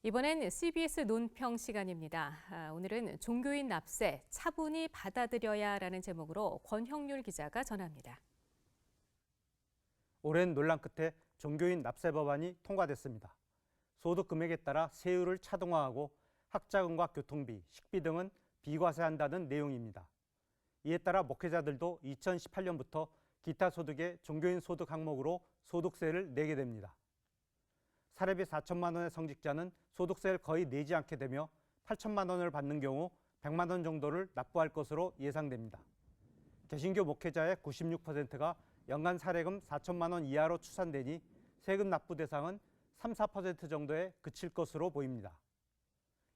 이번엔 CBS 논평 시간입니다. 오늘은 종교인 납세 차분히 받아들여야라는 제목으로 권형률 기자가 전합니다. 오랜 논란 끝에 종교인 납세 법안이 통과됐습니다. 소득 금액에 따라 세율을 차등화하고 학자금과 교통비, 식비 등은 비과세한다는 내용입니다. 이에 따라 목회자들도 2018년부터 기타 소득의 종교인 소득 항목으로 소득세를 내게 됩니다. 사례비 4천만 원의 성직자는 소득세를 거의 내지 않게 되며 8천만 원을 받는 경우 100만 원 정도를 납부할 것으로 예상됩니다. 개신교 목회자의 96%가 연간 사례금 4천만 원 이하로 추산되니 세금 납부 대상은 3, 4% 정도에 그칠 것으로 보입니다.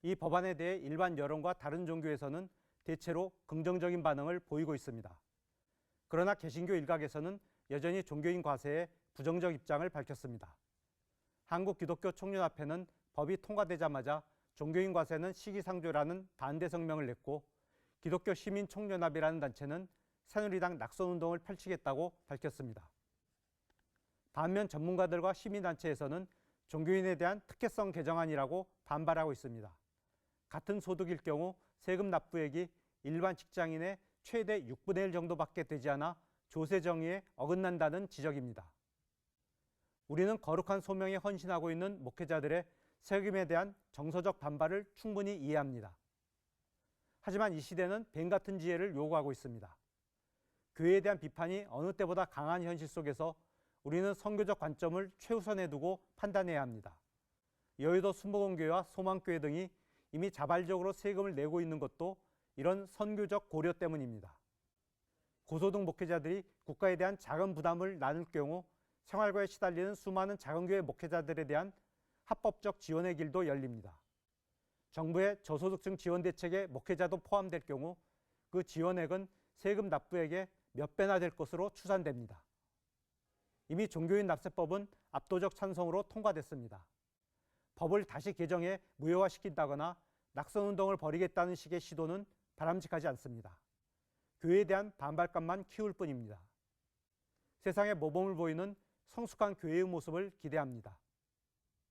이 법안에 대해 일반 여론과 다른 종교에서는 대체로 긍정적인 반응을 보이고 있습니다. 그러나 개신교 일각에서는 여전히 종교인 과세에 부정적 입장을 밝혔습니다. 한국기독교총연합회는 법이 통과되자마자 종교인 과세는 시기상조라는 반대 성명을 냈고, 기독교 시민총연합이라는 단체는 새누리당 낙선운동을 펼치겠다고 밝혔습니다. 반면 전문가들과 시민단체에서는 종교인에 대한 특혜성 개정안이라고 반발하고 있습니다. 같은 소득일 경우 세금 납부액이 일반 직장인의 최대 6분의 1 정도밖에 되지 않아 조세 정의에 어긋난다는 지적입니다. 우리는 거룩한 소명에 헌신하고 있는 목회자들의 세금에 대한 정서적 반발을 충분히 이해합니다. 하지만 이 시대는 뱀 같은 지혜를 요구하고 있습니다. 교회에 대한 비판이 어느 때보다 강한 현실 속에서 우리는 선교적 관점을 최우선에 두고 판단해야 합니다. 여의도 순복음교회와 소망교회 등이 이미 자발적으로 세금을 내고 있는 것도 이런 선교적 고려 때문입니다. 고소득 목회자들이 국가에 대한 자금 부담을 나눌 경우 생활고에 시달리는 수많은 작은 교회 목회자들에 대한 합법적 지원의 길도 열립니다. 정부의 저소득층 지원 대책에 목회자도 포함될 경우 그 지원액은 세금 납부액의 몇 배나 될 것으로 추산됩니다. 이미 종교인 납세법은 압도적 찬성으로 통과됐습니다. 법을 다시 개정해 무효화시킨다거나 낙선운동을 벌이겠다는 식의 시도는 바람직하지 않습니다. 교회에 대한 반발감만 키울 뿐입니다. 세상에 모범을 보이는 성숙한 교회의 모습을 기대합니다.